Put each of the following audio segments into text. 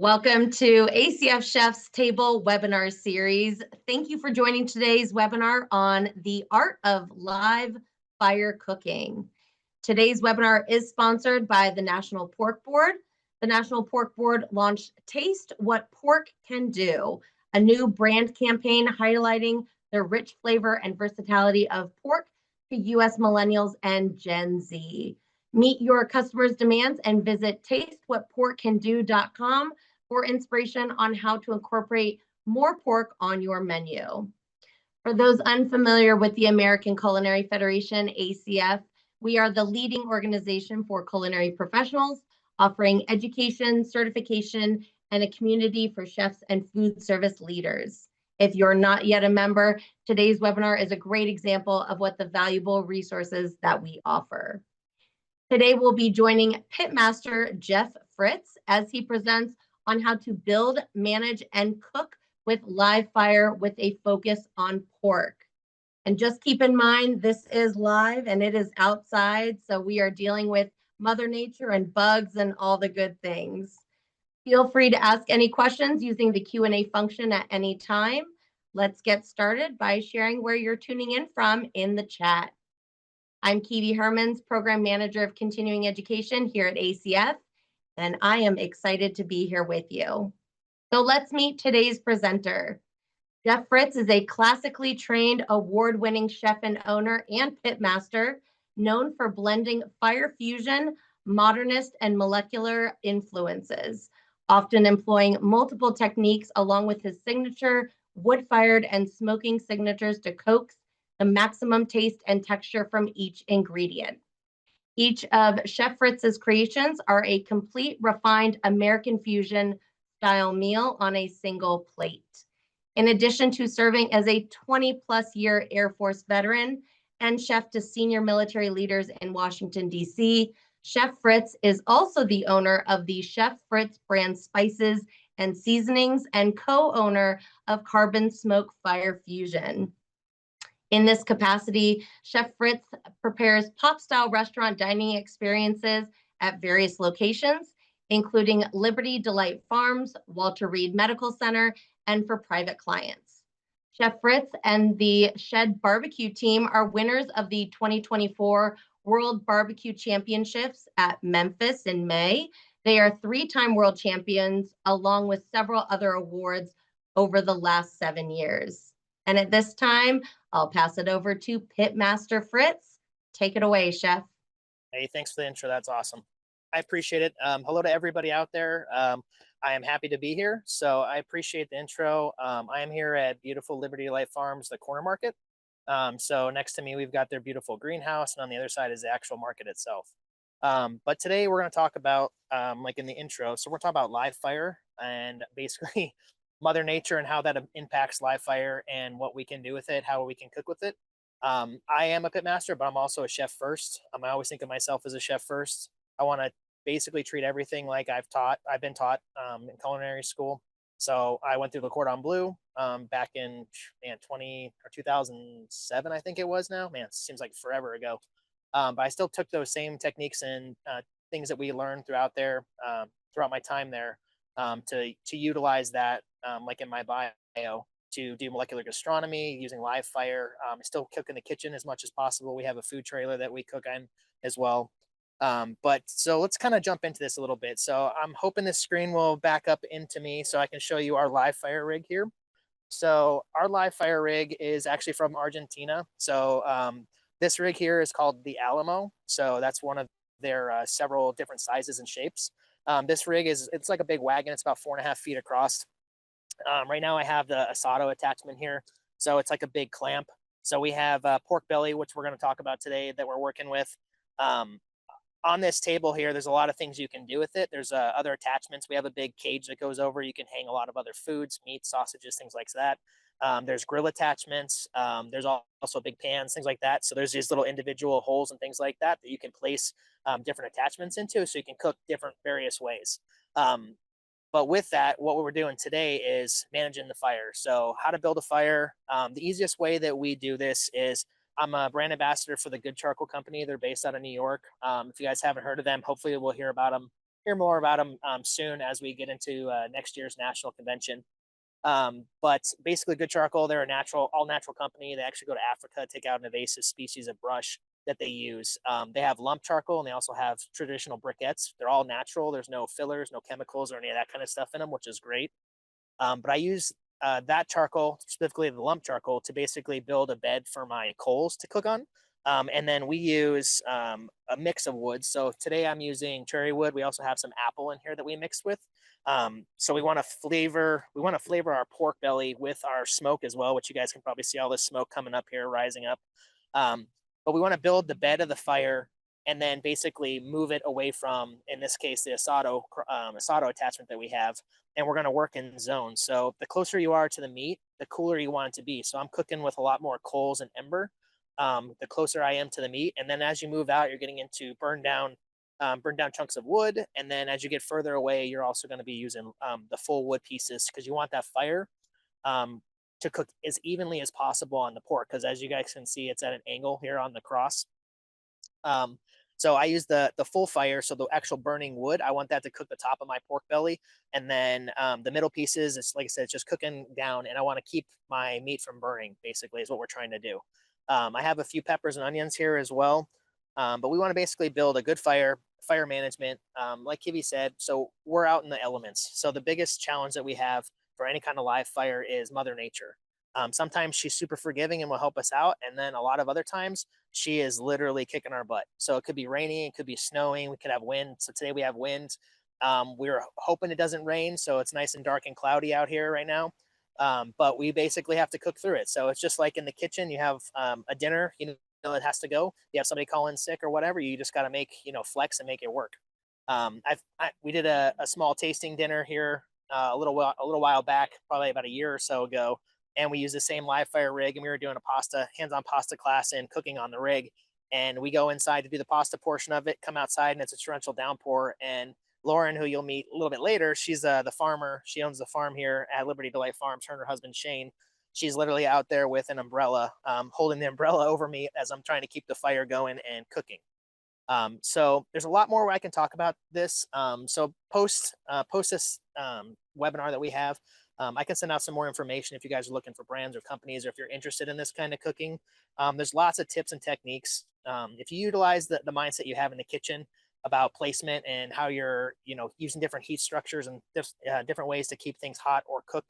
Welcome to ACF Chef's Table webinar series. Thank you for joining today's webinar on the art of live fire cooking. Today's webinar is sponsored by the National Pork Board. The National Pork Board launched Taste What Pork Can Do, a new brand campaign highlighting the rich flavor and versatility of pork to U.S. millennials and Gen Z. Meet your customers' demands and visit tastewhatporkcando.com for inspiration on how to incorporate more pork on your menu. For those unfamiliar with the American Culinary Federation, ACF, we are the leading organization for culinary professionals, offering education, certification, and a community for chefs and food service leaders. If you're not yet a member, today's webinar is a great example of what the valuable resources that we offer. Today, we'll be joining Pitmaster Jeff Fritz as he presents on how to build, manage, and cook with live fire with a focus on pork. And just keep in mind, this is live and it is outside, so we are dealing with Mother Nature and bugs and all the good things. Feel free to ask any questions using the Q&A function at any time. Let's get started by sharing where you're tuning in from in the chat. I'm Kiwi Hermans, Program Manager of Continuing Education here at ACF, and I am excited to be here with you. So let's meet today's presenter. Jeff Fritz is a classically trained, award-winning chef and owner and pitmaster, known for blending fire fusion, modernist, and molecular influences, often employing multiple techniques along with his signature wood-fired and smoking signatures to coax the maximum taste and texture from each ingredient. Each of Chef Fritz's creations are a complete, refined American fusion style meal on a single plate. In addition to serving as a 20-plus year Air Force veteran and chef to senior military leaders in Washington, D.C., Chef Fritz is also the owner of the Chef Fritz brand spices and seasonings and co-owner of Carbon Smoke Fire Fusion. In this capacity, Chef Fritz prepares pop-style restaurant dining experiences at various locations, including Liberty Delight Farms, Walter Reed Medical Center, and for private clients. Chef Fritz and the Shed Barbecue team are winners of the 2024 World Barbecue Championships at Memphis in May. They are three-time world champions, along with several other awards over the last 7 years. And at this time, I'll pass it over to Pitmaster Fritz. Take it away, Chef. Hey, thanks for the intro. That's awesome. I appreciate it. Hello to everybody out there. I am happy to be here. So I appreciate the intro. I am here at beautiful Liberty Light Farms, the corner market. So next to me, we've got their beautiful greenhouse, and on the other side is the actual market itself. But today we're going to talk about, like in the intro, so we're talking about live fire and basically Mother Nature and how that impacts live fire and what we can do with it, how we can cook with it. I am a pitmaster, but I'm also a chef first. I always think of myself as a chef first. I want to basically treat everything like I've been taught in culinary school. So I went through the Cordon Bleu back in 2007, I think it was now. Man, it seems like forever ago. But I still took those same techniques and things that we learned throughout my time there to utilize that, like in my bio, to do molecular gastronomy using live fire. I still cook in the kitchen as much as possible. We have a food trailer that we cook in as well. But so let's kind of jump into this a little bit. So I'm hoping this screen will back up into me so I can show you our live fire rig here. So our live fire rig is actually from Argentina. So this rig here is called the Alamo. So that's one of their several different sizes and shapes. This rig it's like a big wagon. It's about 4.5 feet across. Right now I have the asado attachment here. So it's like a big clamp. So we have pork belly, which we're going to talk about today that we're working with. On this table here, there's a lot of things you can do with it. There's other attachments. We have a big cage that goes over. You can hang a lot of other foods, meat, sausages, things like that. There's grill attachments. There's also big pans, things like that. So there's these little individual holes and things like that that you can place different attachments into, so you can cook different various ways. But with that, what we're doing today is managing the fire. So how to build a fire. The easiest way that we do this is I'm a brand ambassador for the Good Charcoal Company. They're based out of New York. If you guys haven't heard of them, hopefully we'll hear about them hear more about them soon as we get into next year's national convention. But basically, Good Charcoal, they're a all natural company. They actually go to Africa, take out an invasive species of brush that they use. They have lump charcoal and they also have traditional briquettes. They're all natural. There's no fillers, no chemicals, or any of that kind of stuff in them, which is great. But I use that charcoal, specifically the lump charcoal, to basically build a bed for my coals to cook on. And then we use a mix of woods. So today I'm using cherry wood. We also have some apple in here that we mixed with. So we want to flavor our pork belly with our smoke as well, which you guys can probably see all this smoke coming up here, rising up. But we want to build the bed of the fire and then basically move it away from, in this case, the asado attachment that we have. And we're going to work in zones. So the closer you are to the meat, the cooler you want it to be. So I'm cooking with a lot more coals and ember. The closer I am to the meat, and then as you move out, you're getting into burned down chunks of wood. And then as you get further away, you're also going to be using the full wood pieces because you want that fire to cook as evenly as possible on the pork. Because as you guys can see, it's at an angle here on the cross. So I use the full fire, so the actual burning wood. I want that to cook the top of my pork belly, and then the middle pieces, it's like I said, it's just cooking down, and I want to keep my meat from burning. Basically, is what we're trying to do. I have a few peppers and onions here as well, but we want to basically build a good fire management, like Kivi said. So we're out in the elements. So the biggest challenge that we have for any kind of live fire is Mother Nature. Sometimes she's super forgiving and will help us out, and then a lot of other times she is literally kicking our butt. So it could be raining, it could be snowing, we could have wind. So today we have wind. We're hoping it doesn't rain, so it's nice and dark and cloudy out here right now. But we basically have to cook through it. So it's just like in the kitchen, you have a dinner, it has to go. You have somebody call in sick or whatever, you just got to make, flex and make it work. We did a small tasting dinner here a little while back, probably about a year or so ago, and we used the same live fire rig, and we were doing a hands-on pasta class and cooking on the rig. And we go inside to do the pasta portion of it, come outside, and it's a torrential downpour. And Lauren, who you'll meet a little bit later, she's the farmer. She owns the farm here at Liberty Delight Farms. Her and her husband Shane. She's literally out there with an umbrella, holding the umbrella over me as I'm trying to keep the fire going and cooking. So there's a lot more where I can talk about this. So post this webinar that we have, I can send out some more information if you guys are looking for brands or companies, or if you're interested in this kind of cooking. There's lots of tips and techniques. If you utilize the mindset you have in the kitchen about placement and how you're, using different heat structures and different ways to keep things hot or cook,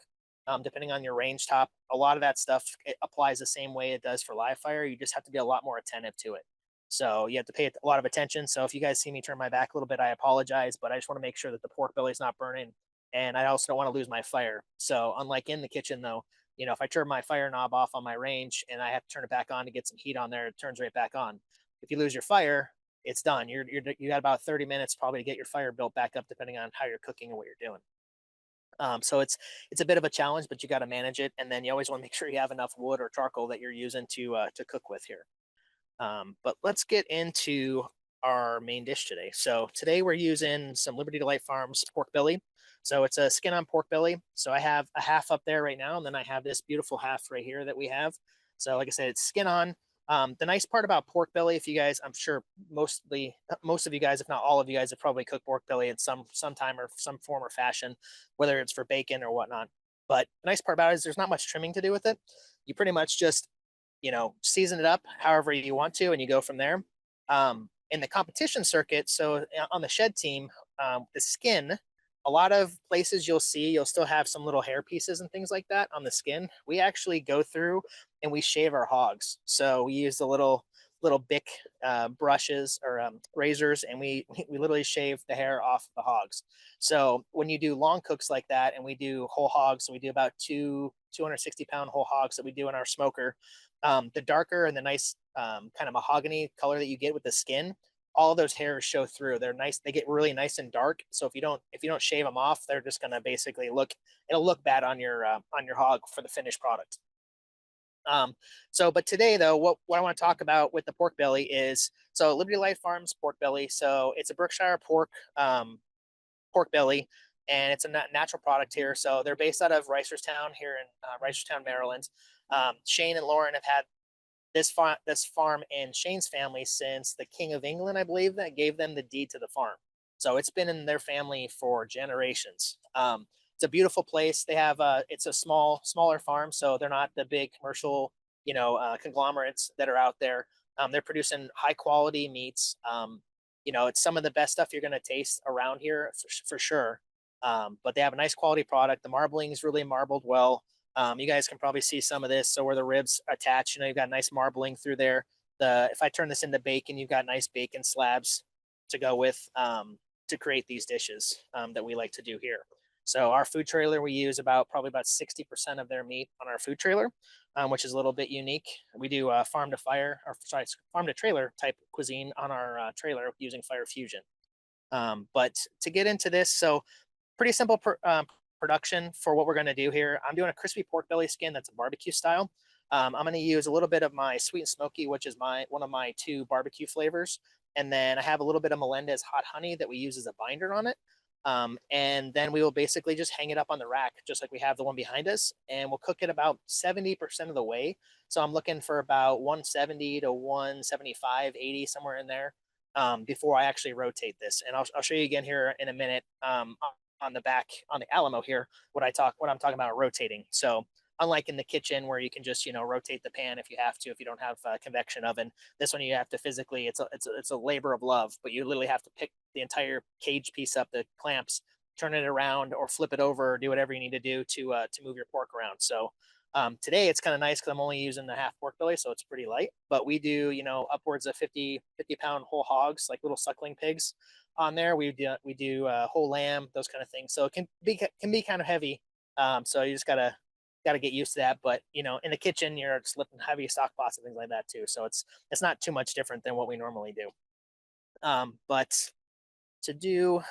depending on your range top, a lot of that stuff, it applies the same way it does for live fire. You just have to be a lot more attentive to it. So you have to pay a lot of attention. So if you guys see me turn my back a little bit, I apologize, but I just want to make sure that the pork belly is not burning. And I also don't want to lose my fire. So unlike in the kitchen though, if I turn my fire knob off on my range and I have to turn it back on to get some heat on there, it turns right back on. If you lose your fire, it's done. You got about 30 minutes probably to get your fire built back up, depending on how you're cooking and what you're doing. So it's a bit of a challenge, but you got to manage it. And then you always want to make sure you have enough wood or charcoal that you're using to cook with here. But let's get into our main dish today. So today we're using some Liberty Delight Farms pork belly. So it's a skin on pork belly. So I have a half up there right now, and then I have this beautiful half right here that we have. So like I said, it's skin on. The nice part about pork belly, if you guys, I'm sure most of you guys, if not all of you guys, have probably cooked pork belly in some time or some form or fashion, whether it's for bacon or whatnot. But the nice part about it is there's not much trimming to do with it. You pretty much just season it up however you want to, and you go from there. In the competition circuit, so on the shed team, the skin, a lot of places you'll still have some little hair pieces and things like that on the skin. We actually go through and we shave our hogs. So we use the little Bic brushes or razors, and we literally shave the hair off the hogs. So when you do long cooks like that, and we do whole hogs, so we do about 260-pound whole hogs that we do in our smoker. The darker and the nice kind of mahogany color that you get with the skin, all of those hairs show through. They're nice. They get really nice and dark. So if you don't shave them off, they're just going to basically it'll look bad on your hog for the finished product. But today though, what I want to talk about with the pork belly is, so Liberty Delight Farms pork belly. So it's a Berkshire pork belly, and it's a natural product here. So they're based out of Reisterstown here in Reisterstown, Maryland. Shane and Lauren have had this farm in Shane's family since the King of England, I believe, that gave them the deed to the farm. So it's been in their family for generations. It's a beautiful place. They have it's a smaller farm, so they're not the big commercial, conglomerates that are out there. They're producing high quality meats. It's some of the best stuff you're going to taste around here for sure. But they have a nice quality product. The marbling is really marbled well. You guys can probably see some of this. So where the ribs attach, you've got nice marbling through there. If I turn this into bacon, you've got nice bacon slabs to go with, to create these dishes that we like to do here. So our food trailer, we use probably about 60% of their meat on our food trailer, which is a little bit unique. We do farm to fire, or sorry, farm to trailer type cuisine on our trailer using Fire Fusion. But to get into this, so pretty simple production for what we're going to do here. I'm doing a crispy pork belly skin that's a barbecue style. I'm going to use a little bit of my sweet and smoky, which is one of my 2 barbecue flavors. And then I have a little bit of Melendez hot honey that we use as a binder on it. And then we will basically just hang it up on the rack, just like we have the one behind us. And we'll cook it about 70% of the way. So I'm looking for about 170 to 175, 80, somewhere in there, before I actually rotate this. And I'll show you again here in a minute, on the back, on the Alamo here, what I'm talking about rotating. So unlike in the kitchen where you can just rotate the pan if you have to, if you don't have a convection oven, this one you have to physically, it's a labor of love, but you literally have to pick the entire cage piece up, the clamps, turn it around or flip it over, or do whatever you need to do to move your pork around. So today it's kind of nice because I'm only using the half pork belly, so it's pretty light, but we do upwards of 50 pound whole hogs, like little suckling pigs on there. We do whole lamb, those kind of things, so it can be kind of heavy. So you just gotta get used to that. But in the kitchen, you're just lifting heavy stock pots and things like that too. So it's not too much different than what we normally do. But to do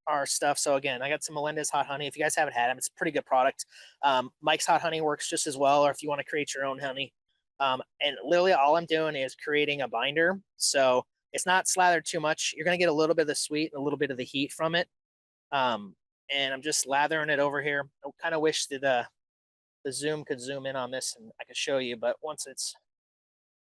our stuff, so again, I got some Melendez hot honey. If you guys haven't had them, it's a pretty good product. Mike's hot honey works just as well, or if you want to create your own honey. And literally all I'm doing is creating a binder. So it's not slathered too much. You're going to get a little bit of the sweet and a little bit of the heat from it. And I'm just lathering it over here. I kind of wish that the Zoom could zoom in on this and I could show you, but once it's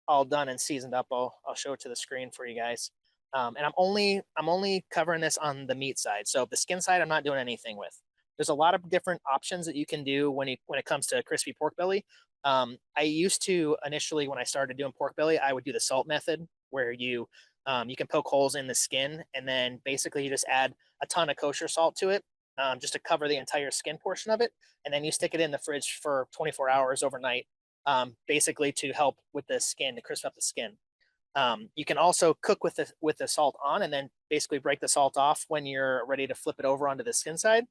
all done and seasoned up, I'll show it to the screen for you guys. And I'm only covering this on the meat side. So the skin side, I'm not doing anything with. There's a lot of different options that you can do when it comes to crispy pork belly. I used to initially, when I started doing pork belly, I would do the salt method, where you can poke holes in the skin and then basically you just add a ton of kosher salt to it, just to cover the entire skin portion of it, and then you stick it in the fridge for 24 hours overnight, basically to help with the skin, to crisp up the skin. You can also cook with the salt on, and then basically break the salt off when you're ready to flip it over onto the skin side.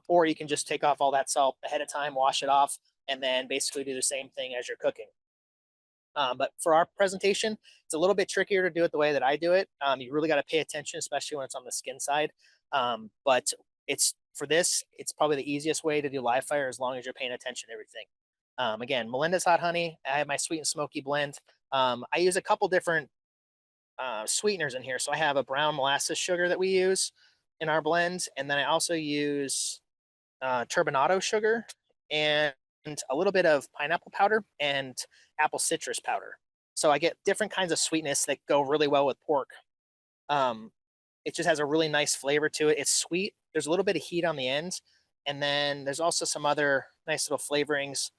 Or you can just take off all that salt ahead of time, wash it off, and then basically do the same thing as you're cooking. But for our presentation, it's a little bit trickier to do it the way that I do it. You really got to pay attention, especially when it's on the skin side. But for this, it's probably the easiest way to do live fire, as long as you're paying attention to everything. Again, Melendez hot honey. I have my sweet and smoky blend. I use a couple different sweeteners in here. So I have a brown molasses sugar that we use in our blend, and then I also use turbinado sugar and a little bit of pineapple powder and apple citrus powder. So I get different kinds of sweetness that go really well with pork. It just has a really nice flavor to it. It's sweet. There's a little bit of heat on the end, and then there's also some other nice little flavorings.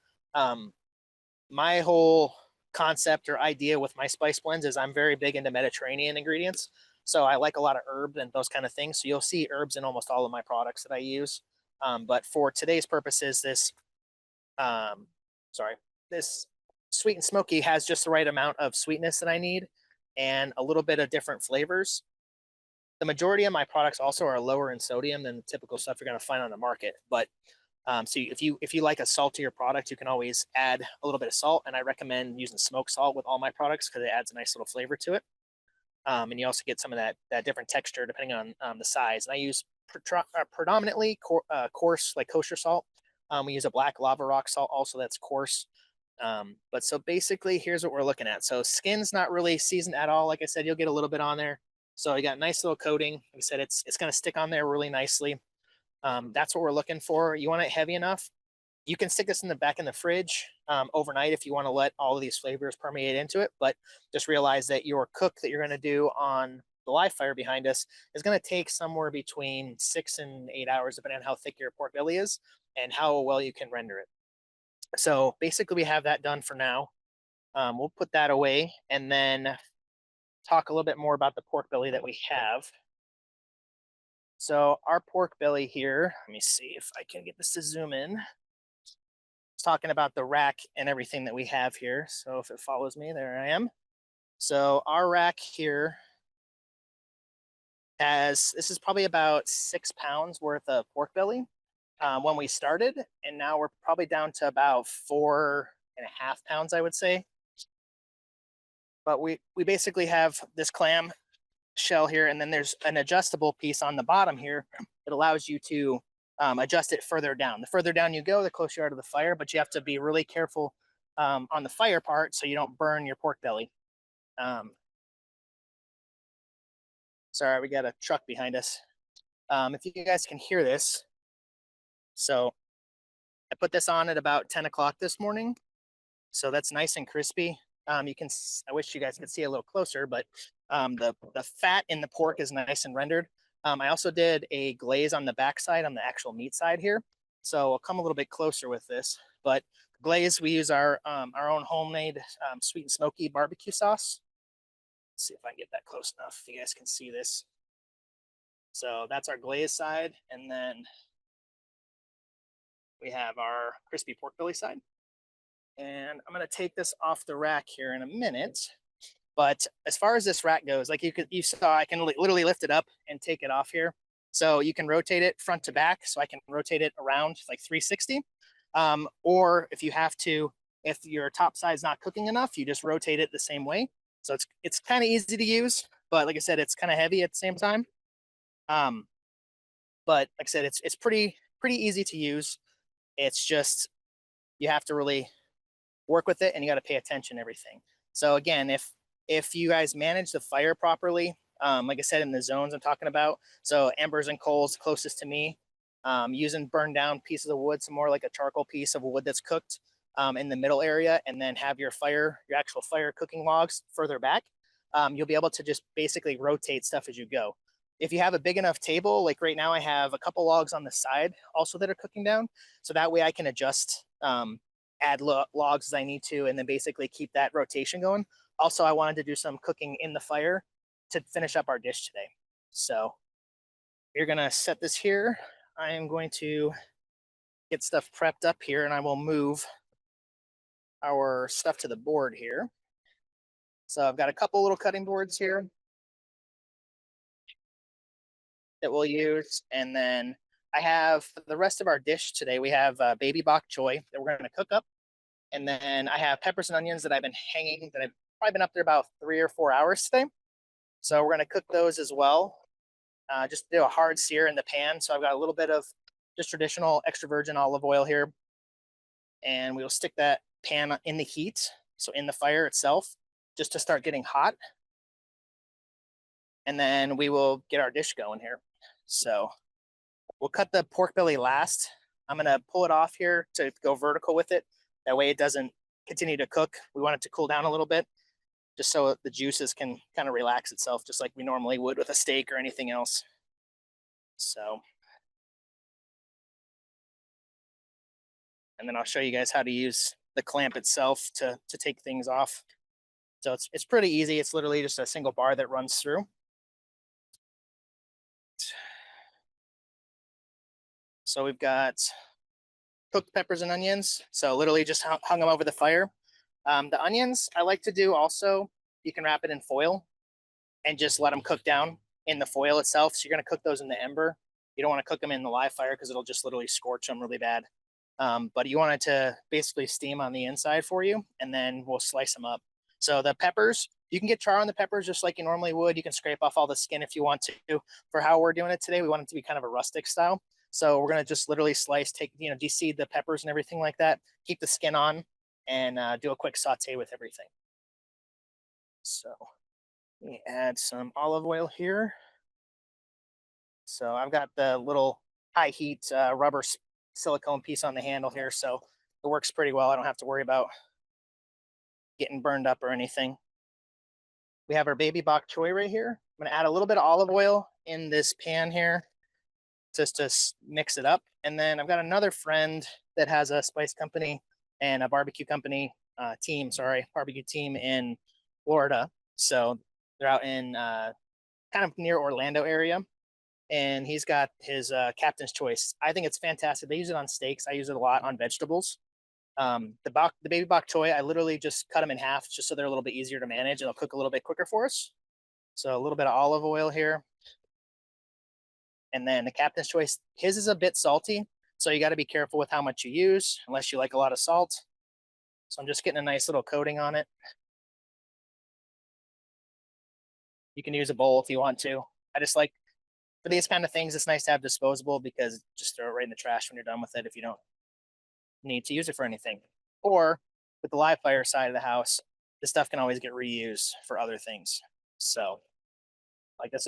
My whole concept or idea with my spice blends is I'm very big into Mediterranean ingredients. So I like a lot of herbs and those kind of things. So you'll see herbs in almost all of my products that I use. But for today's purposes, this sweet and smoky has just the right amount of sweetness that I need and a little bit of different flavors. The majority of my products also are lower in sodium than the typical stuff you're going to find on the market. But so if you like a saltier product, you can always add a little bit of salt, and I recommend using smoked salt with all my products because it adds a nice little flavor to it. And you also get some of that different texture depending on the size. And I use predominantly coarse, like kosher salt. We use a black lava rock salt also that's coarse. But so basically, here's what we're looking at. So skin's not really seasoned at all. Like I said, you'll get a little bit on there. So you got a nice little coating. Like I said, it's going to stick on there really nicely. That's what we're looking for. You want it heavy enough. You can stick this in the back in the fridge overnight if you want to let all of these flavors permeate into it. But just realize that your cook that you're going to do on the live fire behind us is going to take somewhere between 6 and 8 hours, depending on how thick your pork belly is and how well you can render it. So basically we have that done for now. We'll put that away and then talk a little bit more about the pork belly that we have. So our pork belly here, let me see if I can get this to zoom in. It's talking about the rack and everything that we have here. So if it follows me, there I am. So our rack here this is probably about 6 pounds worth of pork belly when we started. And now we're probably down to about 4.5 pounds, I would say. But we basically have this clam shell here, and then there's an adjustable piece on the bottom here that allows you to adjust it further down. The further down you go, the closer you are to the fire, but you have to be really careful on the fire part so you don't burn your pork belly. Sorry, we got a truck behind us. If you guys can hear this. So I put this on at about 10 o'clock this morning. So that's nice and crispy. I wish you guys could see a little closer, but the fat in the pork is nice and rendered. I also did a glaze on the backside on the actual meat side here. So I'll come a little bit closer with this, but glaze, we use our own homemade sweet and smoky barbecue sauce. Let's see if I can get that close enough. If you guys can see this. So that's our glaze side. And then we have our crispy pork belly side. And I'm going to take this off the rack here in a minute. But as far as this rack goes, like you saw, I can literally lift it up and take it off here. So you can rotate it front to back. So I can rotate it around like 360. Or if you have to, if your top side's not cooking enough, you just rotate it the same way. So it's kind of easy to use, but like I said, it's kind of heavy at the same time. But like I said, it's pretty easy to use. It's just you have to really work with it, and you got to pay attention to everything. So again, if you guys manage the fire properly, like I said, in the zones I'm talking about, so embers and coals closest to me, using burned down pieces of wood, some more like a charcoal piece of wood that's cooked in the middle area, and then have your actual fire cooking logs further back, you'll be able to just basically rotate stuff as you go. If you have a big enough table, like right now I have a couple logs on the side also that are cooking down, so that way I can adjust, add logs as I need to, and then basically keep that rotation going. Also, I wanted to do some cooking in the fire to finish up our dish today. So you're gonna set this here. I am going to get stuff prepped up here, and I will move our stuff to the board here. So I've got a couple little cutting boards here that we'll use. And then I have for the rest of our dish today, we have baby bok choy that we're going to cook up. And then I have peppers and onions that I've been hanging, that I've probably been up there about 3 or 4 hours today. So we're going to cook those as well. Just do a hard sear in the pan. So I've got a little bit of just traditional extra virgin olive oil here. And we'll stick that pan in the heat, so in the fire itself, just to start getting hot. And then we will get our dish going here. So we'll cut the pork belly last. I'm gonna pull it off here to go vertical with it. That way it doesn't continue to cook. We want it to cool down a little bit, just so the juices can kind of relax itself, just like we normally would with a steak or anything else. So, and then I'll show you guys how to use the clamp itself to take things off. So it's pretty easy. It's literally just a single bar that runs through. So we've got cooked peppers and onions. So literally just hung them over the fire. The onions I like to do also, you can wrap it in foil and just let them cook down in the foil itself. So you're going to cook those in the ember. You don't want to cook them in the live fire because it'll just literally scorch them really bad. But you want it to basically steam on the inside for you, and then we'll slice them up. So the peppers, you can get char on the peppers just like you normally would. You can scrape off all the skin if you want to. For how we're doing it today, we want it to be kind of a rustic style. So we're going to just literally slice, deseed the peppers and everything like that, keep the skin on, and do a quick saute with everything. So let me add some olive oil here. So I've got the little high heat rubber silicone piece on the handle here, so it works pretty well. I don't have to worry about getting burned up or anything. We have our baby bok choy right here. I'm gonna add a little bit of olive oil in this pan here just to mix it up. And then I've got another friend that has a spice company and a barbecue company barbecue team in Florida. So they're out in kind of near Orlando area, and he's got his Captain's Choice. I think it's fantastic. They use it on steaks. I use it a lot on vegetables. The baby bok choy, I literally just cut them in half just so they're a little bit easier to manage, and they'll cook a little bit quicker for us. So a little bit of olive oil here, and then the Captain's Choice, his is a bit salty, so you got to be careful with how much you use, unless you like a lot of salt. So I'm just getting a nice little coating on it. You can use a bowl if you want to. I just like, for these kind of things, it's nice to have disposable because just throw it right in the trash when you're done with it if you don't need to use it for anything. Or with the live fire side of the house, this stuff can always get reused for other things. So like this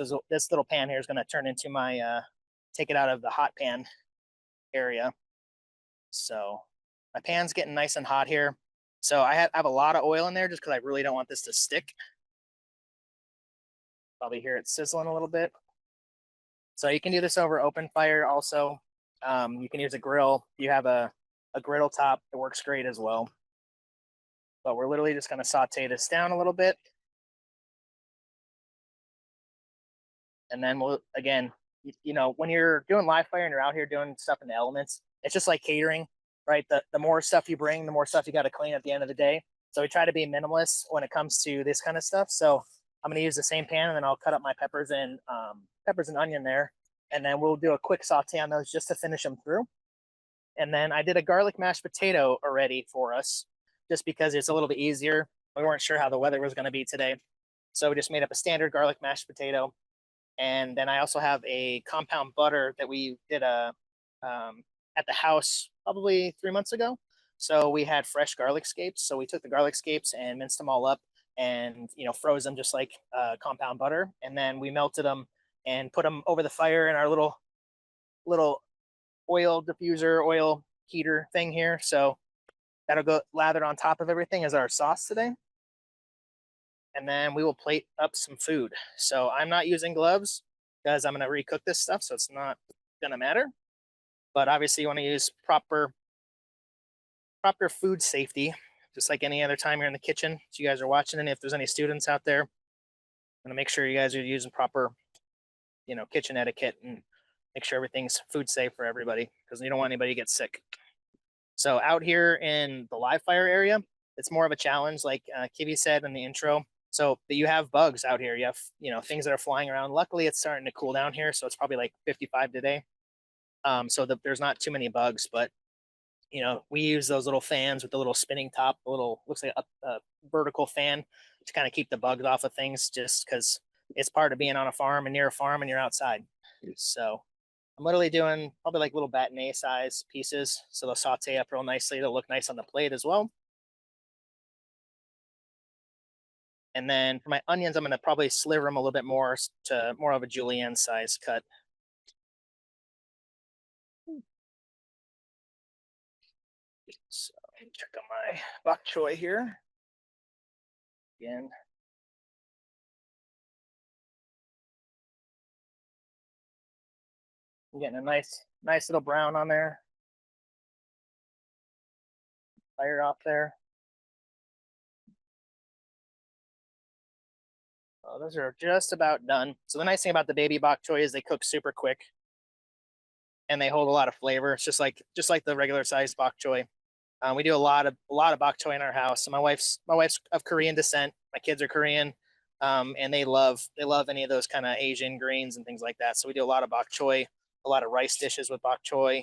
little pan here is going to turn into my take it out of the hot pan area. So my pan's getting nice and hot here. So I have a lot of oil in there just because I really don't want this to stick. Probably hear it sizzling a little bit. So you can do this over open fire also. You can use a grill. You have a griddle top, it works great as well. But we're literally just going to saute this down a little bit. And then we'll, again, you know, when you're doing live fire and you're out here doing stuff in the elements, it's just like catering, right? The more stuff you bring, the more stuff you got to clean at the end of the day. So we try to be minimalist when it comes to this kind of stuff. So I'm going to use the same pan, and then I'll cut up my peppers and onion there. And then we'll do a quick saute on those just to finish them through. And then I did a garlic mashed potato already for us, just because it's a little bit easier. We weren't sure how the weather was going to be today. So we just made up a standard garlic mashed potato. And then I also have a compound butter that we did at the house probably 3 months ago. So we had fresh garlic scapes. So we took the garlic scapes and minced them all up and, you know, froze them just like compound butter. And then we melted them and put them over the fire in our little oil diffuser, oil heater thing here. So that'll go lathered on top of everything as our sauce today. And then we will plate up some food. So I'm not using gloves because I'm going to recook this stuff, so it's not going to matter. But obviously, you want to use proper food safety, just like any other time you're in the kitchen. So you guys are watching, and if there's any students out there, I'm going to make sure you guys are using proper, you know, kitchen etiquette and make sure everything's food safe for everybody because you don't want anybody to get sick. So out here in the live fire area, it's more of a challenge, like Kivi said in the intro. So you have bugs out here. You have, you know, things that are flying around. Luckily, it's starting to cool down here, so it's probably like 55 today. So there's not too many bugs, but you know, we use those little fans with the little spinning top, a little looks like a vertical fan to kind of keep the bugs off of things, just because it's part of being on a farm and near a farm and you're outside. So I'm literally doing probably like little batonnet size pieces, so they'll saute up real nicely. They'll look nice on the plate as well. And then for my onions, I'm going to probably sliver them a little bit more to more of a julienne size cut. So check out my bok choy here. Again. I'm getting a nice little brown on there. Fire off there. Oh, those are just about done. So the nice thing about the baby bok choy is they cook super quick and they hold a lot of flavor. It's just like the regular sized bok choy. We do a lot of bok choy in our house. So my wife's of Korean descent. My kids are Korean, and they love any of those kind of Asian greens and things like that. So we do a lot of bok choy, a lot of rice dishes with bok choy.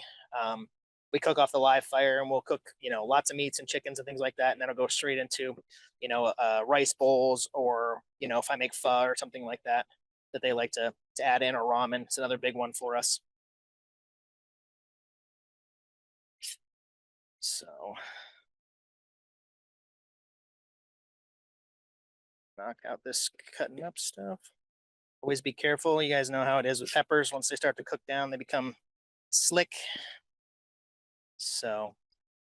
We cook off the live fire, and we'll cook, you know, lots of meats and chickens and things like that, and then it'll go straight into, you know, rice bowls, or, you know, if I make pho or something like that they like to add in, or ramen. It's another big one for us. So knock out this cutting up stuff. Always be careful. You guys know how it is with peppers. Once they start to cook down, they become slick. So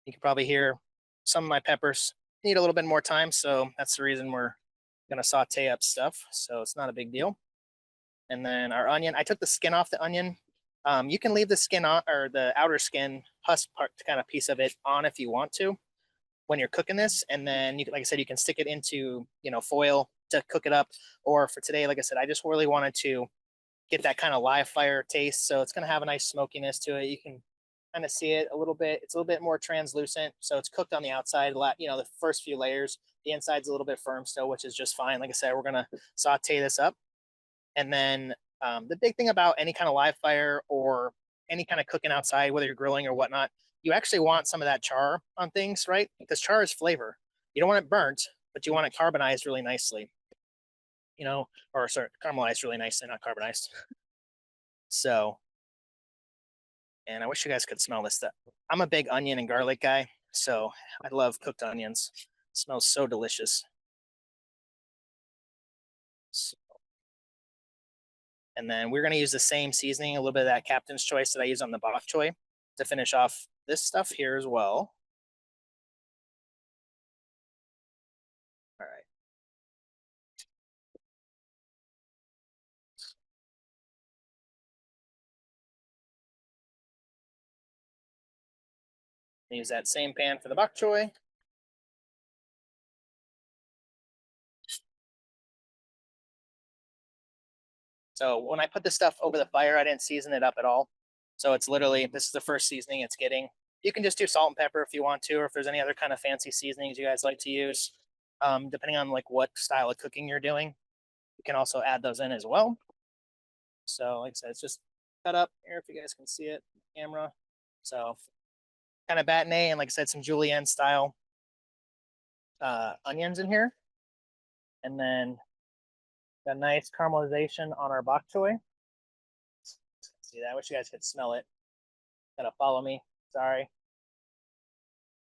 you can probably hear some of my peppers need a little bit more time. So that's the reason we're going to saute up stuff. So it's not a big deal. And then our onion, I took the skin off the onion. You can leave the skin on, or the outer skin husk part kind of piece of it on if you want to when you're cooking this. And then you, like I said, you can stick it into, foil to cook it up. Or for today, like I said, I just really wanted to get that kind of live fire taste. So it's going to have a nice smokiness to it. You can kind of see it a little bit. It's a little bit more translucent. So it's cooked on the outside, the first few layers. The inside's a little bit firm still, which is just fine. Like I said, we're going to saute this up. And then the big thing about any kind of live fire or any kind of cooking outside, whether you're grilling or whatnot, you actually want some of that char on things, right? Because char is flavor. You don't want it burnt, but you want it carbonized really nicely, or sorry, caramelized really nicely, not carbonized. So, and I wish you guys could smell this stuff. I'm a big onion and garlic guy, so I love cooked onions. It smells so delicious. So, and then we're going to use the same seasoning, a little bit of that Captain's Choice that I use on the bok choy to finish off this stuff here as well. All right. Use that same pan for the bok choy. So when I put this stuff over the fire, I didn't season it up at all. So it's literally, this is the first seasoning it's getting. You can just do salt and pepper if you want to, or if there's any other kind of fancy seasonings you guys like to use, depending on like what style of cooking you're doing. You can also add those in as well. So like I said, it's just cut up here if you guys can see it on camera. So kind of bâtonnet and like I said, some julienne style onions in here. And then a nice caramelization on our bok choy. See that? I wish you guys could smell it. Gotta follow me. Sorry.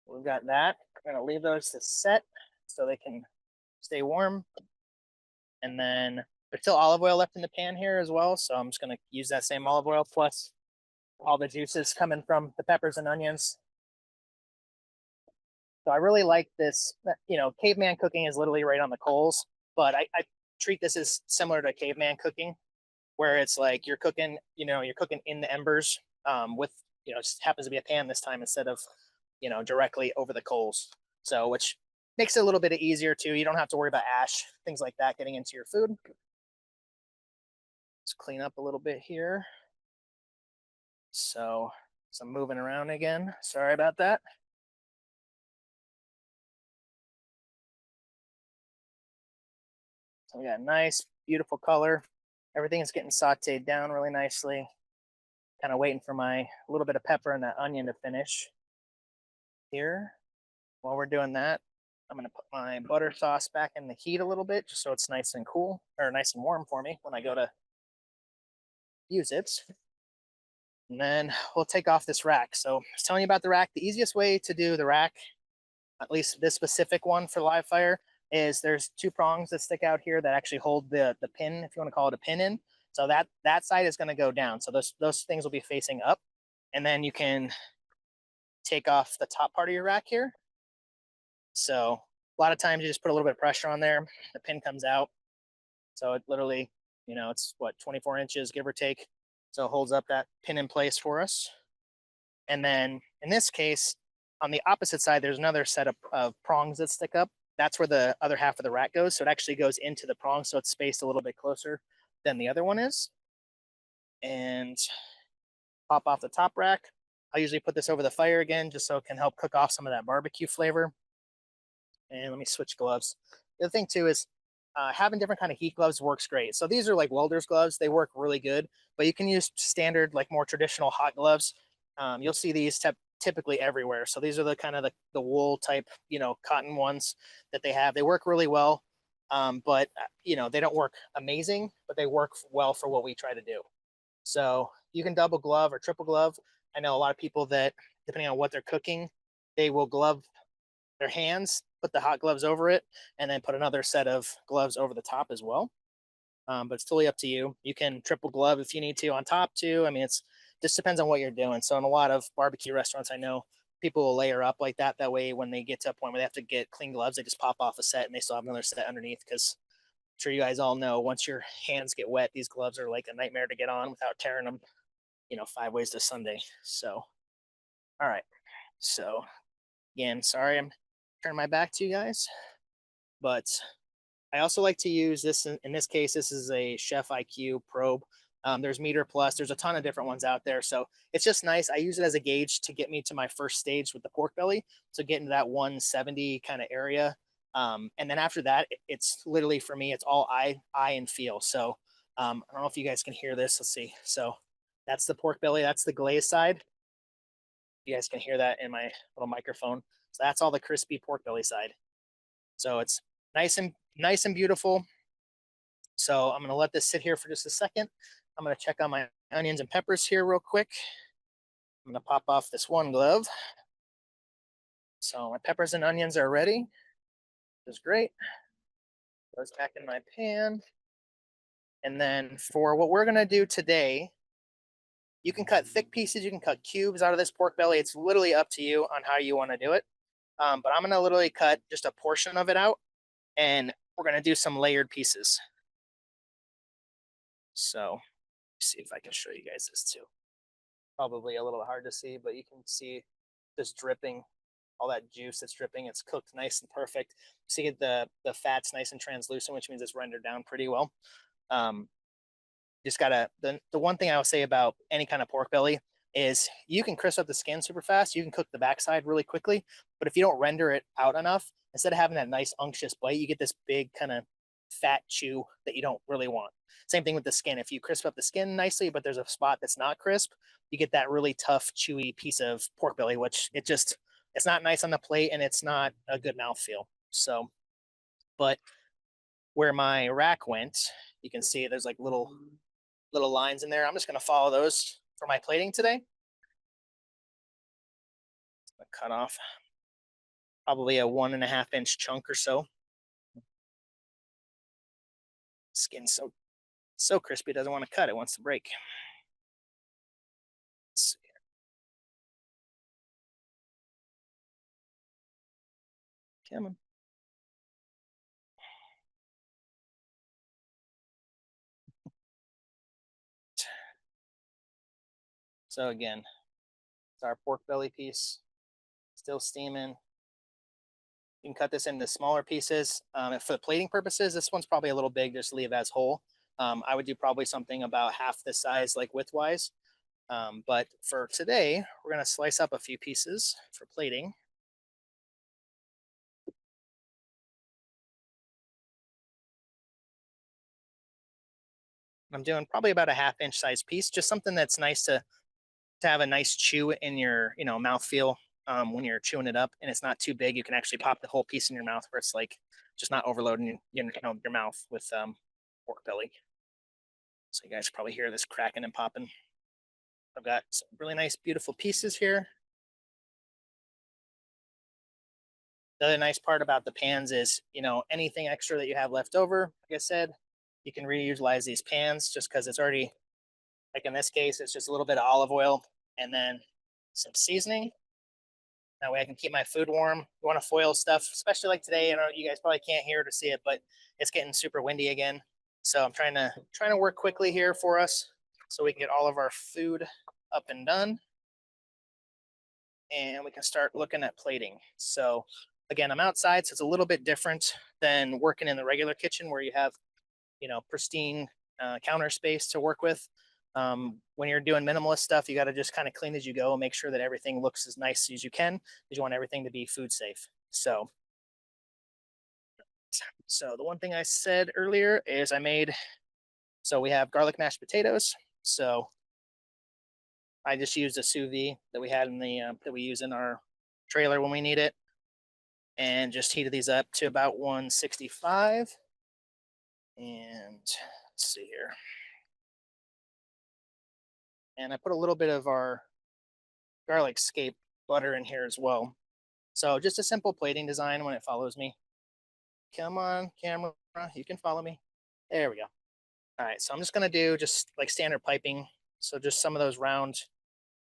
We've got that. We're gonna leave those to set so they can stay warm. And then there's still olive oil left in the pan here as well. So I'm just gonna use that same olive oil plus all the juices coming from the peppers and onions. So I really like this. Caveman cooking is literally right on the coals, but I treat this as similar to caveman cooking, where it's like you're cooking in the embers with, it just happens to be a pan this time instead of, directly over the coals. So, which makes it a little bit easier too. You don't have to worry about ash, things like that getting into your food. Let's clean up a little bit here. So, some moving around again. Sorry about that. So we got nice, beautiful color. Everything's getting sauteed down really nicely. Kind of waiting for my little bit of pepper and that onion to finish here. While we're doing that, I'm going to put my butter sauce back in the heat a little bit, just so it's nice and cool, or nice and warm for me when I go to use it. And then we'll take off this rack. So I was telling you about the rack. The easiest way to do the rack, at least this specific one for live fire, is there's two prongs that stick out here that actually hold the pin, if you want to call it a pin in. So that side is going to go down. So those things will be facing up. And then you can take off the top part of your rack here. So a lot of times you just put a little bit of pressure on there, the pin comes out. So it literally, it's what, 24 inches, give or take. So it holds up that pin in place for us. And then in this case, on the opposite side, there's another set of prongs that stick up. That's where the other half of the rack goes. So it actually goes into the prong. So it's spaced a little bit closer than the other one is. And pop off the top rack. I usually put this over the fire again, just so it can help cook off some of that barbecue flavor. And let me switch gloves. The other thing too is having different kind of heat gloves works great. So these are like welder's gloves. They work really good, but you can use standard, like more traditional hot gloves. You'll see these typically everywhere. So these are the kind of the wool type, cotton ones that they have. They work really well, but they don't work amazing, but they work well for what we try to do. So you can double glove or triple glove. I know a lot of people that, depending on what they're cooking, they will glove their hands, put the hot gloves over it, and then put another set of gloves over the top as well. But it's totally up to you. You can triple glove if you need to on top too. I mean, it's just depends on what you're doing. So in a lot of barbecue restaurants, I know people will layer up like that. That way, when they get to a point where they have to get clean gloves, they just pop off a set and they still have another set underneath, because sure you guys all know, once your hands get wet, these gloves are like a nightmare to get on without tearing them, 5 ways to Sunday. So, all right. So, again, sorry I'm turning my back to you guys, but I also like to use this. In this case, this is a Chef IQ probe. There's Meter Plus. There's a ton of different ones out there. So it's just nice. I use it as a gauge to get me to my first stage with the pork belly. So get into that 170 kind of area. And then after that, it's literally for me, it's all eye and feel. So I don't know if you guys can hear this. Let's see. So that's the pork belly. That's the glazed side. You guys can hear that in my little microphone. So that's all the crispy pork belly side. So it's nice and beautiful. So I'm gonna let this sit here for just a second. I'm gonna check on my onions and peppers here real quick. I'm gonna pop off this one glove. So my peppers and onions are ready. That's great. Goes back in my pan. And then for what we're gonna do today, you can cut thick pieces, you can cut cubes out of this pork belly. It's literally up to you on how you wanna do it. But I'm gonna literally cut just a portion of it out, and we're gonna do some layered pieces. So see if I can show you guys this too. Probably a little hard to see, but you can see this dripping, all that juice that's dripping. It's cooked nice and perfect. See the fat's nice and translucent, which means it's rendered down pretty well. Just gotta, the one thing I would say about any kind of pork belly is you can crisp up the skin super fast. You can cook the backside really quickly, but if you don't render it out enough, instead of having that nice unctuous bite, you get this big kind of fat chew that you don't really want. Same thing with the skin. If you crisp up the skin nicely, but there's a spot that's not crisp, you get that really tough, chewy piece of pork belly, which it's not nice on the plate and it's not a good mouthfeel. So, but where my rack went, you can see there's like little lines in there. I'm just going to follow those for my plating today. Cut off probably a 1.5-inch chunk or so. Skin's so crispy, it doesn't want to cut, it wants to break. Let's see here. Come on. So again, it's our pork belly piece, still steaming. You can cut this into smaller pieces. For the plating purposes, this one's probably a little big, just leave as whole. I would do probably something about half the size, like widthwise. But for today, we're gonna slice up a few pieces for plating. I'm doing probably about a 1/2-inch size piece, just something that's nice to have a nice chew in your mouth feel when you're chewing it up, and it's not too big. You can actually pop the whole piece in your mouth, where it's like just not overloading your mouth with pork belly. So you guys probably hear this cracking and popping. I've got some really nice, beautiful pieces here. The other nice part about the pans is, anything extra that you have left over, like I said, you can reutilize these pans just because it's already, like in this case, it's just a little bit of olive oil and then some seasoning. That way I can keep my food warm. You want to foil stuff, especially like today. You guys probably can't hear to see it, but it's getting super windy again. So I'm trying to work quickly here for us so we can get all of our food up and done. And we can start looking at plating. So again, I'm outside, so it's a little bit different than working in the regular kitchen where you have, pristine counter space to work with. When you're doing minimalist stuff, you got to just kind of clean as you go and make sure that everything looks as nice as you can, because you want everything to be food safe. So the one thing I said earlier is so we have garlic mashed potatoes. So I just used a sous vide that we had that we use in our trailer when we need it, and just heated these up to about 165. And let's see here. And I put a little bit of our garlic scape butter in here as well. So just a simple plating design when it follows me. Come on, camera, you can follow me. There we go. All right, so I'm just gonna do just like standard piping. So just some of those round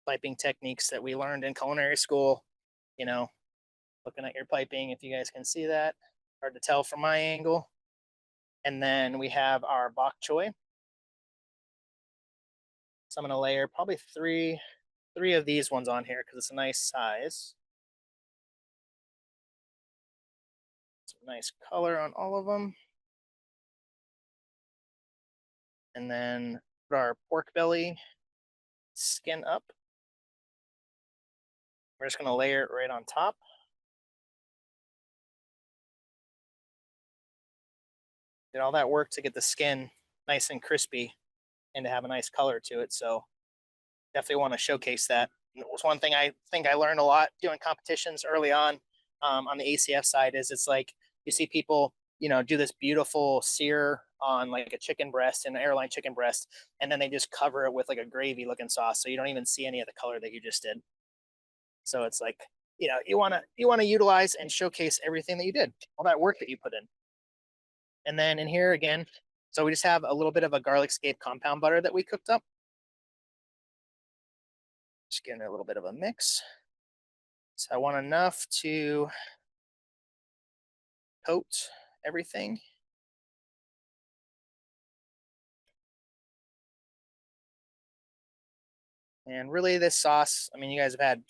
piping techniques that we learned in culinary school, looking at your piping, if you guys can see that. Hard to tell from my angle. And then we have our bok choy. So I'm going to layer probably three of these ones on here because it's a nice size. Some nice color on all of them. And then put our pork belly skin up. We're just going to layer it right on top. Did all that work to get the skin nice and crispy and to have a nice color to it. So definitely want to showcase that. And it was one thing I think I learned a lot doing competitions early on the ACF side is it's like you see people, do this beautiful sear on like a chicken breast, an airline chicken breast, and then they just cover it with like a gravy looking sauce. So you don't even see any of the color that you just did. So it's like, you want to utilize and showcase everything that you did, all that work that you put in. And then in here again, so we just have a little bit of a garlic scape compound butter that we cooked up. Just getting a little bit of a mix. So I want enough to coat everything. And really this sauce, I mean, you guys have had,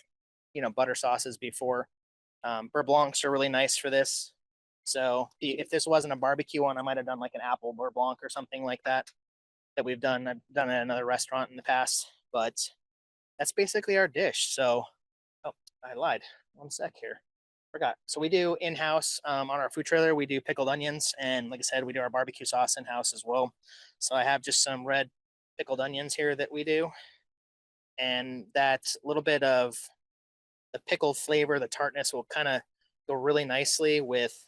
butter sauces before. Beurre Blancs are really nice for this. So if this wasn't a barbecue one, I might have done like an apple beurre blanc or something like that we've done. I've done at another restaurant in the past, but that's basically our dish. So, oh, I lied. 1 sec here. Forgot. So we do in-house on our food trailer, we do pickled onions. And like I said, we do our barbecue sauce in-house as well. So I have just some red pickled onions here that we do. And that little bit of the pickled flavor, the tartness will kind of go really nicely with,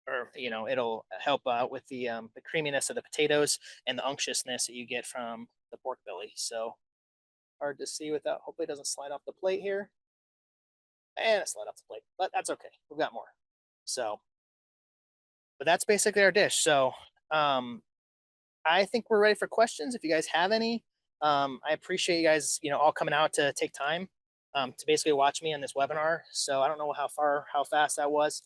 or it'll help out with the creaminess of the potatoes and the unctuousness that you get from the pork belly. So hard to see without, hopefully it doesn't slide off the plate here. And it slid off the plate, but that's okay. We've got more. So, but that's basically our dish. So I think we're ready for questions. If you guys have any, I appreciate you guys, all coming out to take time to basically watch me on this webinar. So I don't know how fast that was.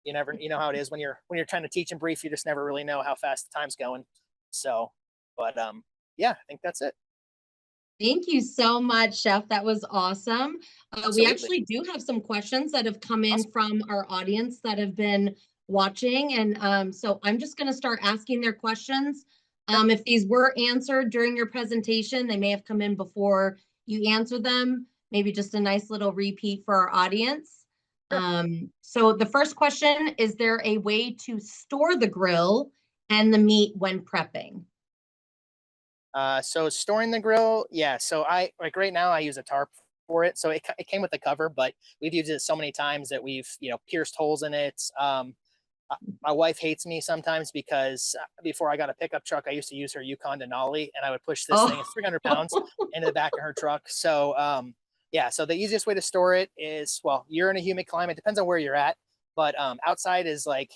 You know how it is when you're trying to teach and brief, you just never really know how fast the time's going. So, but yeah, I think that's it. Thank you so much, Chef. That was awesome. We Absolutely. actually do have some questions that have come in Awesome. from our audience that have been watching. And so I'm just going to start asking their questions. If these were answered during your presentation, they may have come in before you answered them. Maybe just a nice little repeat for our audience. Sure. So the first question, is there a way to store the grill and the meat when prepping? So storing the grill, yeah. So I like right now I use a tarp for it. So it came with a cover, but we've used it so many times that we've pierced holes in it. My wife hates me sometimes because before I got a pickup truck, I used to use her Yukon Denali, and I would push this thing, it's 300 pounds, into the back of her truck. So yeah. So the easiest way to store it is, well, you're in a humid climate. Depends on where you're at, but outside is like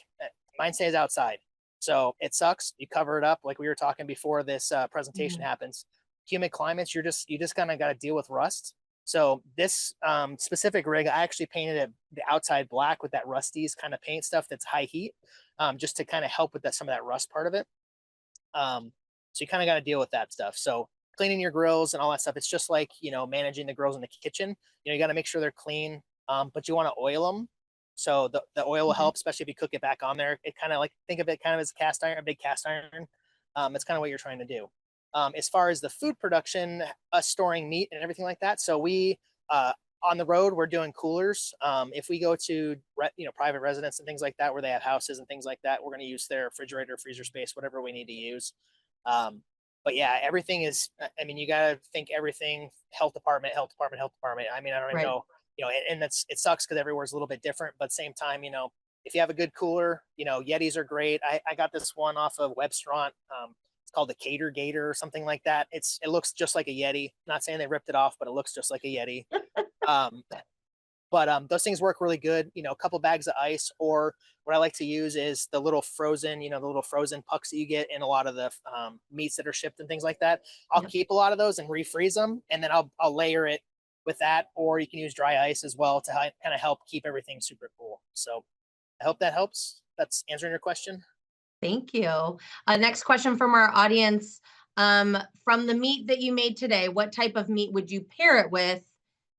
mine stays outside. So it sucks. You cover it up like we were talking before this presentation happens. Humid climates, you just kind of got to deal with rust. So this specific rig, I actually painted it the outside black with that Rusty's kind of paint stuff that's high heat, just to kind of help with some of that rust part of it. So you kind of got to deal with that stuff. So cleaning your grills and all that stuff, it's just like managing the grills in the kitchen. You got to make sure they're clean, but you want to oil them. So the oil will help, especially if you cook it back on there. It kind of like, think of it kind of as cast iron, a big cast iron. It's kind of what you're trying to do. As far as the food production, storing meat and everything like that. So we, on the road, we're doing coolers. If we go to, private residents and things like that, where they have houses and things like that, we're going to use their refrigerator, freezer space, whatever we need to use. But yeah, everything is, I mean, you got to think everything health department. I mean, I don't even know, and it sucks because everywhere's a little bit different, but same time, if you have a good cooler, Yetis are great. I got this one off of Webstaurant. It's called the Cater Gator or something like that. It looks just like a Yeti. Not saying they ripped it off, but it looks just like a Yeti. But those things work really good. A couple bags of ice, or what I like to use is the little frozen, the little frozen pucks that you get in a lot of the meats that are shipped and things like that. I'll keep a lot of those and refreeze them, and then I'll layer it with that, or you can use dry ice as well to kind of help keep everything super cool. So I hope that helps. That's answering your question. Thank you. Next question from our audience. From the meat that you made today, what type of meat would you pair it with?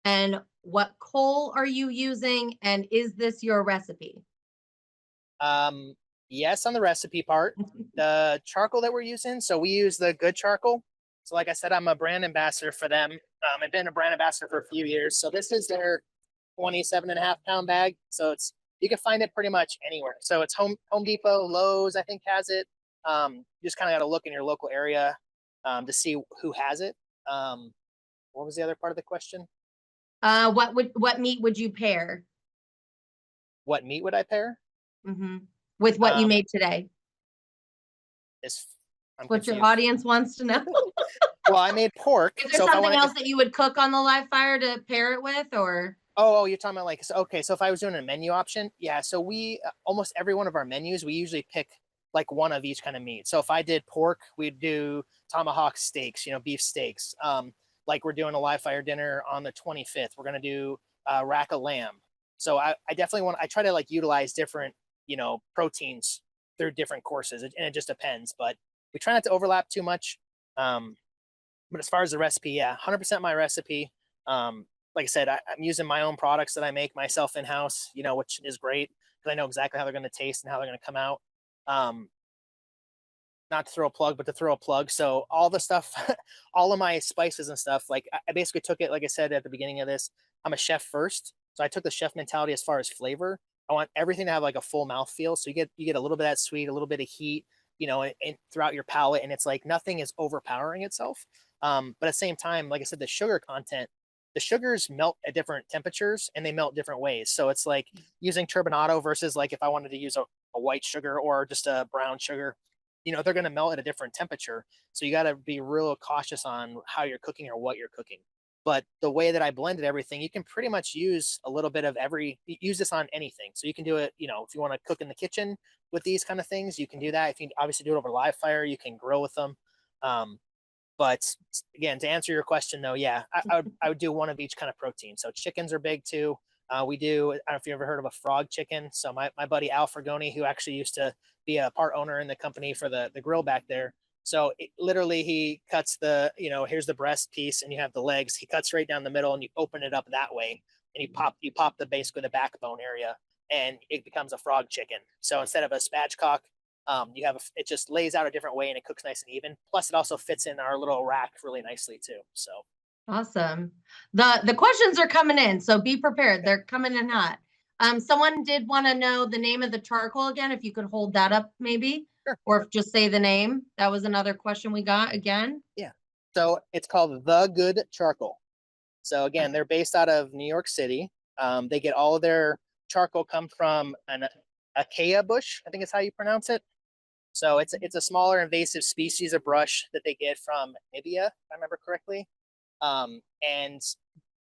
And what coal are you using? And is this your recipe? Yes, on the recipe part. The charcoal that we're using, so we use the good charcoal. So like I said, I'm a brand ambassador for them. I've been a brand ambassador for a few years. So this is their 27.5 pound bag. So you can find it pretty much anywhere. So it's Home Depot, Lowe's, I think has it. You just kind of got to look in your local area to see who has it. What was the other part of the question? What meat would you pair? What meat would I pair? With what you made today? I'm what confused. your audience wants to know. Well, I made pork. Is there something else that you would cook on the live fire to pair it with, or? Oh, you're talking about like, okay, so if I was doing a menu option, yeah, so we, almost every one of our menus, we usually pick like one of each kind of meat. So if I did pork, we'd do tomahawk steaks, beef steaks. Like we're doing a live fire dinner on the 25th. We're going to do a rack of lamb. So I definitely I try to like utilize different, proteins through different courses, and it just depends, but we try not to overlap too much. But as far as the recipe, yeah, 100% my recipe. Like I said, I'm using my own products that I make myself in-house, which is great because I know exactly how they're going to taste and how they're going to come out. Not to throw a plug, but to throw a plug. So all the stuff, all of my spices and stuff, like I basically took it, like I said at the beginning of this, I'm a chef first. So I took the chef mentality as far as flavor. I want everything to have like a full mouth feel. So you get a little bit of that sweet, a little bit of heat, and throughout your palate. And it's like nothing is overpowering itself. But at the same time, like I said, the sugar content, the sugars melt at different temperatures and they melt different ways. So it's like using turbinado versus like if I wanted to use a white sugar or just a brown sugar, they're going to melt at a different temperature. So you got to be real cautious on how you're cooking or what you're cooking. But the way that I blended everything, you can pretty much use a little bit of use this on anything. So you can do it, if you want to cook in the kitchen with these kind of things, you can do that. If you obviously do it over live fire, you can grill with them. But again, to answer your question though, yeah, I would do one of each kind of protein. So chickens are big too. We do, I don't know if you ever heard of a frog chicken. So my buddy Al Fragoni, who actually used to be a part owner in the company for the grill back there. So literally he cuts here's the breast piece and you have the legs. He cuts right down the middle and you open it up that way. And you pop basically the backbone area and it becomes a frog chicken. So instead of a spatchcock, it just lays out a different way and it cooks nice and even. Plus it also fits in our little rack really nicely too. So awesome. The questions are coming in, so be prepared. They're coming in hot. Someone did want to know the name of the charcoal again, if you could hold that up maybe. Sure. Or just say the name. That was another question we got again. Yeah. So it's called The Good Charcoal. So again, they're based out of New York City. They get all of their charcoal come from an acacia bush, I think is how you pronounce it. So it's a smaller invasive species of brush that they get from Namibia, if I remember correctly. And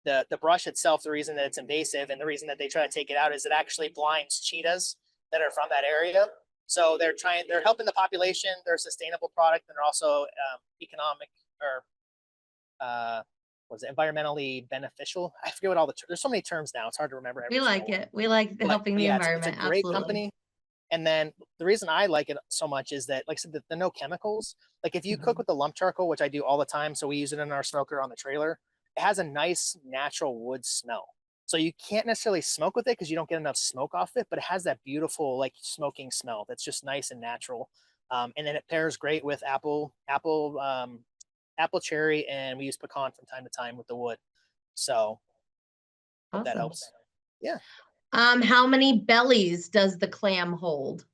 the brush itself, the reason that it's invasive and the reason that they try to take it out is it actually blinds cheetahs that are from that area. So they're helping the population. They're a sustainable product, and they're also economic or was it environmentally beneficial? I forget what all there's so many terms now. It's hard to remember. We like it. We like helping the environment. It's a great company. And then the reason I like it so much is that, like I said, the no chemicals. Like if you cook with the lump charcoal, which I do all the time, so we use it in our smoker on the trailer, it has a nice natural wood smell. So you can't necessarily smoke with it because you don't get enough smoke off it, but it has that beautiful like smoking smell that's just nice and natural. And then it pairs great with apple, cherry, and we use pecan from time to time with the wood. So hope that helps. Yeah. How many bellies does the clam hold?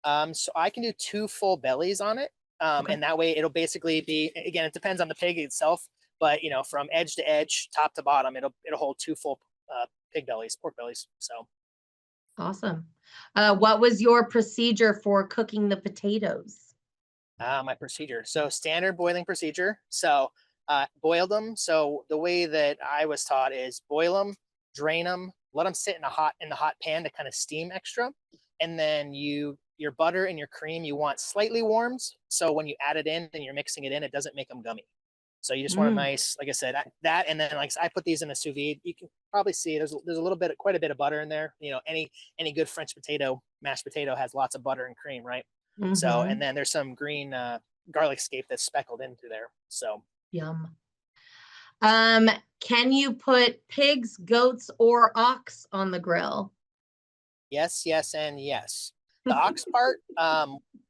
So I can do 2 full bellies on it. Okay. And that way it'll basically be, again, it depends on the pig itself, but from edge to edge, top to bottom, it'll hold 2 full pork bellies. So awesome. What was your procedure for cooking the potatoes? My procedure. So standard boiling procedure. So boiled them. So the way that I was taught is boil them, drain them, let them sit in the hot pan to kind of steam extra. And then your butter and your cream, you want slightly warmed. So when you add it in and you're mixing it in, it doesn't make them gummy. So you just want a nice, like I said, that, and then like I put these in a sous vide. You can probably see there's quite a bit of butter in there. Any good French mashed potato has lots of butter and cream, right? So, Mm-hmm. and then there's some green garlic scape that's speckled into there. So Yum. Um, can you put pigs, goats, or ox on the grill? yes, yes, and yes. The ox part,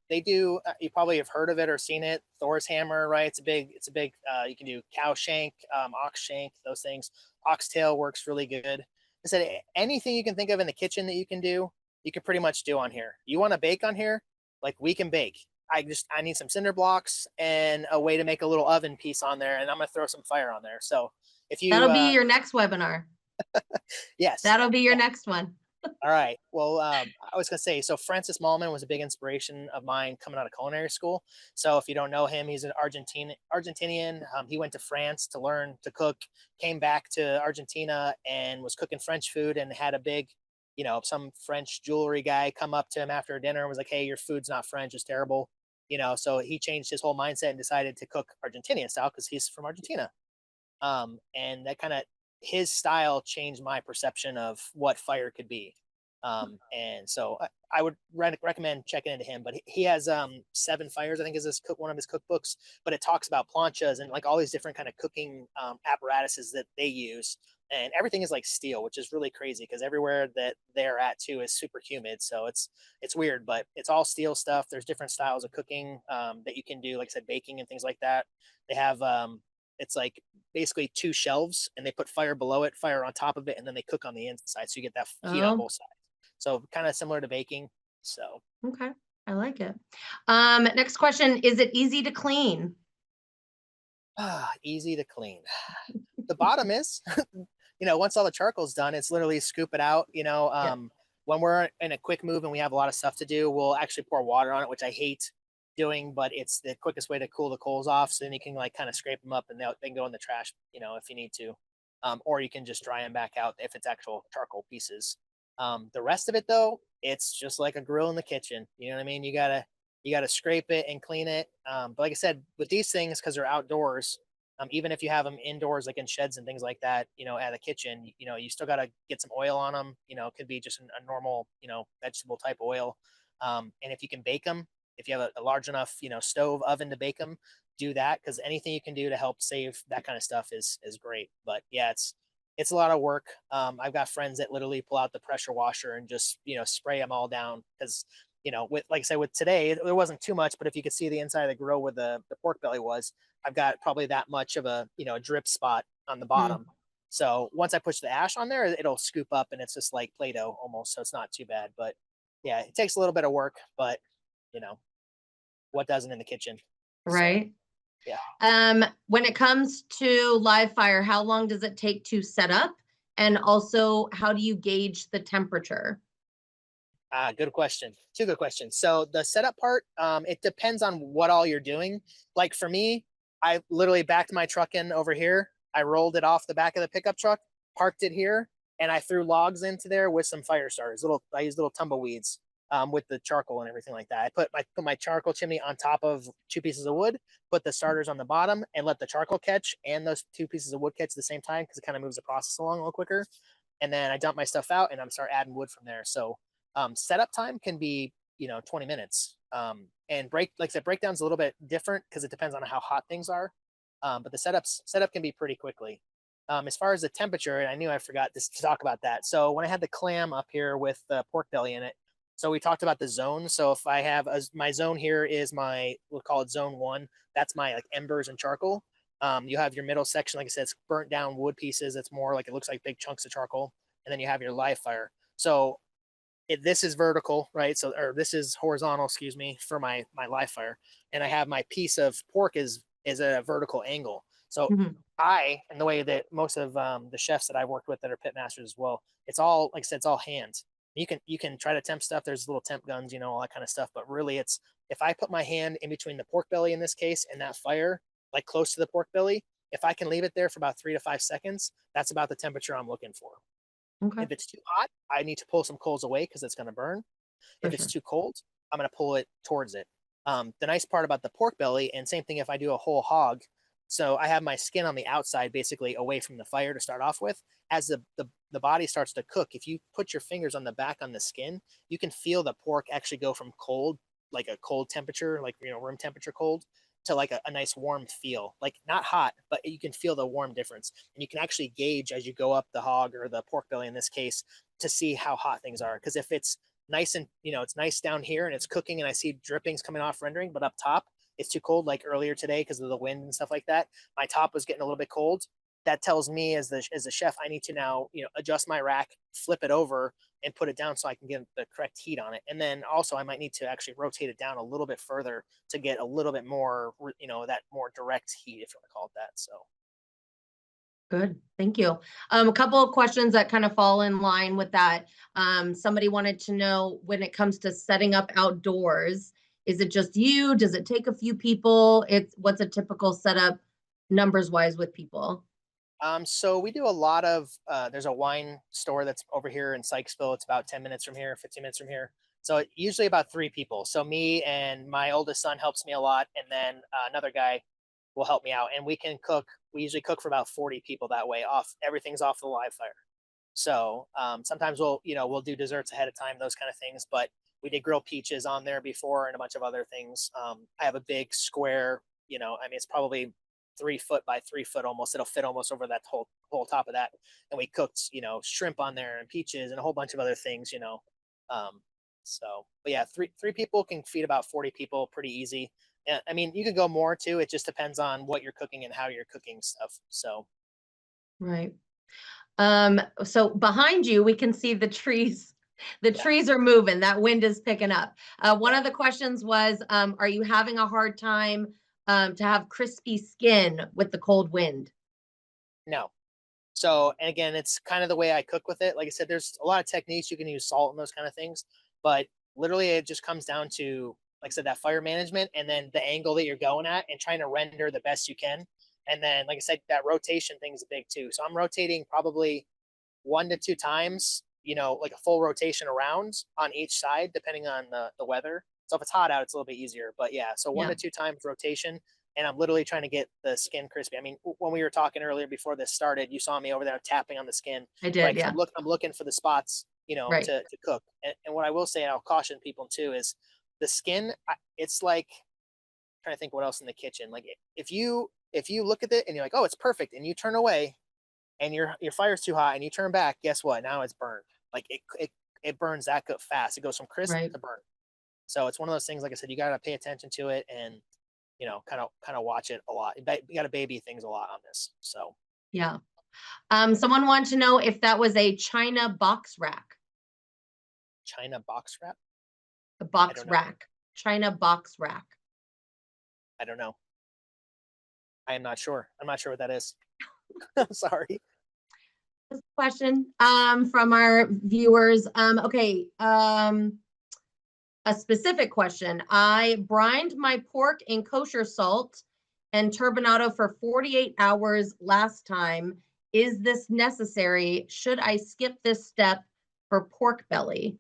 they do. You probably have heard of it or seen it. Thor's hammer, right? It's a big. It's a big. You can do cow shank, ox shank, those things. Oxtail works really good. I said anything you can think of in the kitchen that you can do, you can pretty much do on here. You want to bake on here? Like we can bake. I need some cinder blocks and a way to make a little oven piece on there, and I'm gonna throw some fire on there. So if you, That'll be your next webinar. yes, That'll be your yeah. next one. All right. Well, I was gonna say, so Francis Mallman was a big inspiration of mine coming out of culinary school. So if you don't know him, he's an Argentinian. He went to France to learn to cook, came back to Argentina and was cooking French food, and had a big, some French jewelry guy come up to him after dinner and was like, "Hey, your food's not French; it's terrible." So he changed his whole mindset and decided to cook Argentinian style because he's from Argentina. And that kind of his style changed my perception of what fire could be. And so I would recommend checking into him. But he has Seven Fires, I think, is one of his cookbooks. But it talks about planchas and like all these different kind of cooking apparatuses that they use, and everything is like steel, which is really crazy because everywhere that they're at too is super humid. So it's weird, but it's all steel stuff. There's different styles of cooking that you can do, like I said, baking and things like that. They have it's like basically two shelves, and they put fire below it, fire on top of it, and then they cook on the inside, so you get that heat on Oh, both sides. So kind of similar to baking. So okay. I like it. Next question. Is it easy to clean? easy to clean. The bottom is, once all the charcoal's done, it's literally scoop it out. Yeah. When we're in a quick move and we have a lot of stuff to do, we'll actually pour water on it, which I hate doing, but it's the quickest way to cool the coals off. So then you can like kind of scrape them up and they can go in the trash, if you need to. Or you can just dry them back out if it's actual charcoal pieces. The rest of it though, it's just like a grill in the kitchen. You know what I mean? You gotta scrape it and clean it. But like I said, with these things, because they're outdoors, even if you have them indoors, like in sheds and things like that, at a kitchen, you still got to get some oil on them. It could be just a normal, vegetable type oil. And if you can bake them, if you have a large enough, stove oven to bake them, do that, because anything you can do to help save that kind of stuff is great. But yeah, it's a lot of work. I've got friends that literally pull out the pressure washer and just spray them all down because with like I said, with today, there wasn't too much, but if you could see the inside of the grill where the pork belly was, I've got probably that much of a drip spot on the Mm, bottom. So once I push the ash on there, it'll scoop up and it's just like Play-Doh almost. So it's not too bad. But yeah, it takes a little bit of work, but you know, what doesn't in the kitchen. So right. yeah. When it comes to live fire, how long does it take to set up? And also, how do you gauge the temperature? Good question. Two good questions. So the setup part, it depends on what all you're doing. Like for me, I literally backed my truck in over here. I rolled it off the back of the pickup truck, parked it here, and I threw logs into there with some fire starters. I used little tumbleweeds with the charcoal and everything like that. I put my charcoal chimney on top of two pieces of wood, put the starters on the bottom, and let the charcoal catch and those two pieces of wood catch at the same time because it kind of moves the process along a little quicker. And then I dump my stuff out and I'm start adding wood from there. So setup time can be 20 minutes. And like I said, breakdown's a little bit different because it depends on how hot things are. But the setup can be pretty quickly. As far as the temperature, and I knew I forgot to talk about that. So when I had the clam up here with the pork belly in it, so we talked about the zone. So if I have my zone here is we'll call it zone one. That's my like embers and charcoal. You have your middle section, like I said, it's burnt down wood pieces. It's more like it looks like big chunks of charcoal, and then you have your live fire. So this is vertical, right? So, or this is horizontal, excuse me, for my live fire, and I have my piece of pork is a vertical angle. So Mhm. and the way that most of the chefs that I've worked with that are pit masters as well, it's all like I said, it's all hands. You can try to temp stuff. There's little temp guns, all that kind of stuff. But really, it's if I put my hand in between the pork belly in this case and that fire, like close to the pork belly, if I can leave it there for about 3 to 5 seconds, that's about the temperature I'm looking for. Okay, If it's too hot, I need to pull some coals away because it's going to burn. for If it's sure. too cold, I'm going to pull it towards it. The nice part about the pork belly, and same thing if I do a whole hog. So I have my skin on the outside, basically away from the fire to start off with. As the body starts to cook, if you put your fingers on the back on the skin, you can feel the pork actually go from cold like a cold temperature, like, room temperature cold, to like a nice warm feel, like not hot, but you can feel the warm difference. And you can actually gauge as you go up the hog or the pork belly in this case to see how hot things are. Because if it's nice and, it's nice down here and it's cooking and I see drippings coming off rendering, but up top it's too cold, like earlier today because of the wind and stuff like that, my top was getting a little bit cold. That tells me as a chef, I need to now, adjust my rack, flip it over, and put it down so I can get the correct heat on it. And then also I might need to actually rotate it down a little bit further to get a little bit more, that more direct heat, if you want to call it that. So Good, thank you. A couple of questions that kind of fall in line with that. Somebody wanted to know, when it comes to setting up outdoors, is it just you? Does it take a few people? What's a typical setup numbers wise with people? So we do a lot of, there's a wine store that's over here in Sykesville. It's about 10 minutes from here, 15 minutes from here. So usually about 3 people. So me and my oldest son helps me a lot. And then another guy will help me out. And we can cook. We usually cook for about 40 people that way. Everything's off the live fire. So sometimes we'll do desserts ahead of time, those kind of things. But we did grilled peaches on there before and a bunch of other things. I have a big square, it's probably 3 foot by 3 foot almost. It'll fit almost over that whole top of that. And we cooked, shrimp on there and peaches and a whole bunch of other things. Um, but yeah, three people can feed about 40 people pretty easy. And I mean, you can go more too. It just depends on what you're cooking and how you're cooking stuff. So Right. So behind you, we can see the trees. The yeah, trees are moving. That wind is picking up. One yeah, of the questions was, are you having a hard time to have crispy skin with the cold wind? no. So, and again, it's kind of the way I cook with it. Like I said, there's a lot of techniques. You can use salt and those kind of things, but literally it just comes down to, like I said, that fire management and then the angle that you're going at and trying to render the best you can. And then, like I said, that rotation thing is big too. So I'm rotating probably 1 to 2 times, like a full rotation around on each side, depending on the weather. So if it's hot out, it's a little bit easier. But yeah, so one Yeah, to two times rotation. And I'm literally trying to get the skin crispy. I mean, when we were talking earlier before this started, you saw me over there tapping on the skin, I did. right? Because Yeah, I'm looking for the spots, right. to cook. And what I will say, and I'll caution people too, is the skin. It's like, I'm trying to think what else in the kitchen. Like if you look at it and you're like, oh, it's perfect, and you turn away, and your fire's too hot and you turn back, guess what? Now it's burned. Like it burns that good fast. It goes from crisp Right. to burnt. So it's one of those things. Like I said, you got to pay attention to it and kind of watch it a lot. You got to baby things a lot on this. So Yeah. Someone wanted to know if that was a China box rack. China box wrap. A I box don't know. rack. China box rack. I don't know. I am not sure. I'm not sure what that is. Sorry. Question from our viewers. Okay. A specific question. I brined my pork in kosher salt and turbinado for 48 hours last time. Is this necessary? Should I skip this step for pork belly?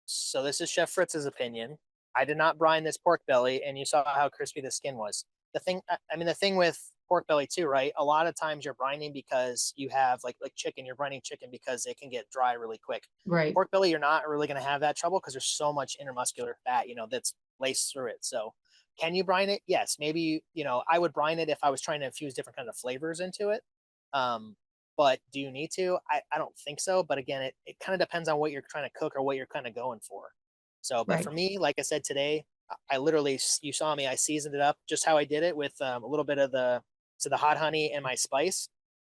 So this is Chef Fritz's opinion. I did not brine this pork belly, and you saw how crispy the skin was. The thing with pork belly too, right? A lot of times you're brining because you have like chicken, you're brining chicken because it can get dry really quick. Right. Pork belly, you're not really going to have that trouble because there's so much intermuscular fat, that's laced through it. So, can you brine it? Yes, maybe I would brine it if I was trying to infuse different kind of flavors into it. Um, but do you need to? I don't think so. But again, it kind of depends on what you're trying to cook or what you're kind of going for. So, but Right. for me, like I said today, I literally, you saw me, I seasoned it up just how I did it with a little bit of the hot honey and my spice.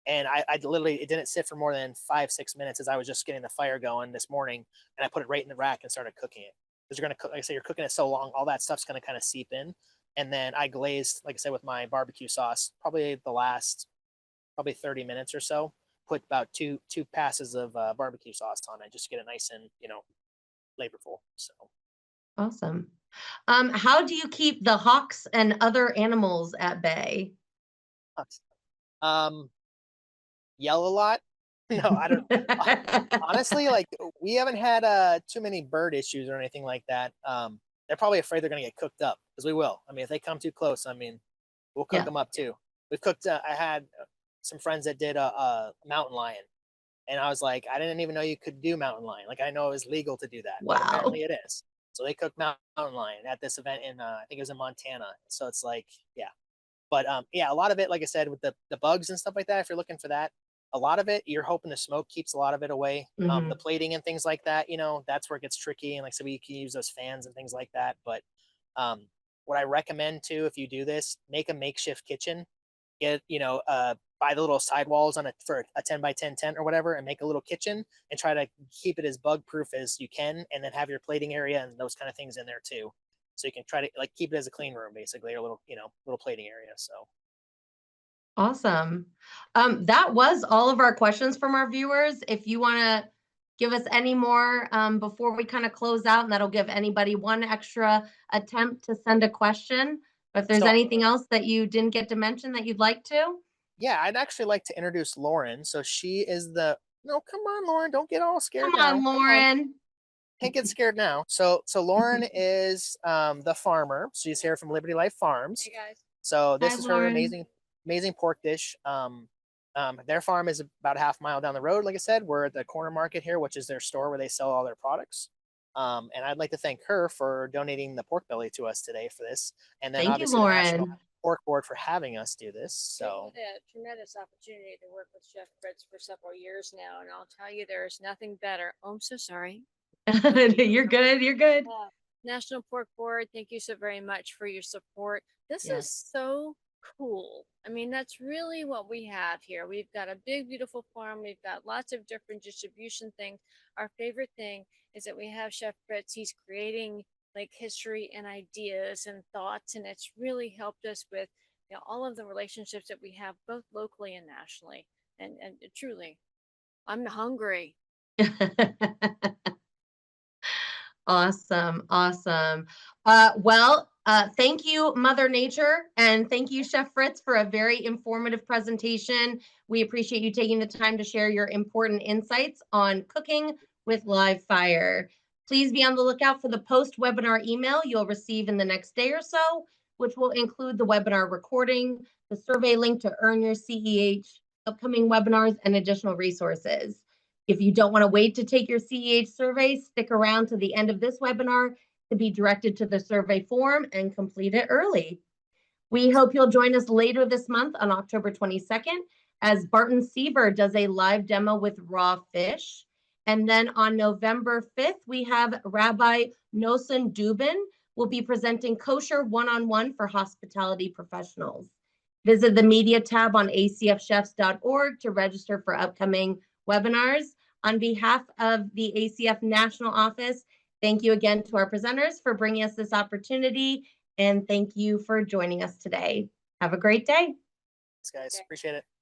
And I literally, it didn't sit for more than 5, 6 minutes as I was just getting the fire going this morning. And I put it right in the rack and started cooking it. Because you're going to cook, like I say, you're cooking it so long, all that stuff's going to kind of seep in. And then I glazed, like I said, with my barbecue sauce, probably the last, probably 30 minutes or so. Put about two passes of barbecue sauce on it just to get it nice and flavorful. So Awesome. How do you keep the hawks and other animals at bay? um, yell a lot. No, I don't. Honestly, like we haven't had too many bird issues or anything like that. They're probably afraid they're gonna get cooked up because we will. I mean, if they come too close, I mean, we'll cook Yeah. them up too. We've cooked. I had some friends that did a mountain lion, and I was like, I didn't even know you could do mountain lion. Like I know it was legal to do that, but Wow. apparently it is. So they cook mountain lion at this event in I think it was in Montana. So it's like, yeah. But yeah, a lot of it, like I said, with the bugs and stuff like that, if you're looking for that, a lot of it, you're hoping the smoke keeps a lot of it away. The plating and things like that, that's where it gets tricky. And like I said, we can use those fans and things like that. But what I recommend too, if you do this, make a makeshift kitchen. Get, buy the little sidewalls for a 10 by 10 tent or whatever, and make a little kitchen and try to keep it as bug proof as you can. And then have your plating area and those kind of things in there too. So you can try to like keep it as a clean room, basically, or a little, little plating area. So awesome. That was all of our questions from our viewers. If you want to give us any more before we kind of close out, and that'll give anybody one extra attempt to send a question. But if there's anything else that you didn't get to mention that you'd like to. Yeah, I'd actually like to introduce Lauren. So she is no, come on, Lauren, don't get all scared Come now. on, Lauren. Can't get scared now. So Lauren is the farmer. She's here from Liberty Life Farms. Hey guys. So this Hi, is Lauren. her amazing pork dish. Their farm is about a half mile down the road. Like I said, we're at the corner market here, which is their store where they sell all their products. And I'd like to thank her for donating the pork belly to us today for this. And then Thank obviously you, the National Lauren. Pork Board for having us do this. So I've had a tremendous opportunity to work with Chef Fritz for several years now, and I'll tell you, there is nothing better. Oh, I'm so sorry. You're good. You're good. National Pork Board, thank you so very much for your support. This is so cool. I mean, that's really what we have here. We've got a big, beautiful farm. We've got lots of different distribution things. Our favorite thing is that we have Chef Fritz. He's creating like history and ideas and thoughts, and it's really helped us with all of the relationships that we have both locally and nationally. And truly, I'm hungry. Awesome. Awesome. Thank you, Mother Nature, and thank you, Chef Fritz, for a very informative presentation. We appreciate you taking the time to share your important insights on cooking with live fire. Please be on the lookout for the post-webinar email you'll receive in the next day or so, which will include the webinar recording, the survey link to earn your CEH, upcoming webinars, and additional resources. If you don't want to wait to take your CEH survey, stick around to the end of this webinar to be directed to the survey form and complete it early. We hope you'll join us later this month on October 22nd as Barton Seaver does a live demo with raw fish. And then on November 5th, we have Rabbi Noson Dubin will be presenting Kosher One-on-One for hospitality professionals. Visit the media tab on acfchefs.org to register for upcoming webinars. On behalf of the ACF National Office, thank you again to our presenters for bringing us this opportunity, and thank you for joining us today. Have a great day. Thanks, guys. Appreciate it.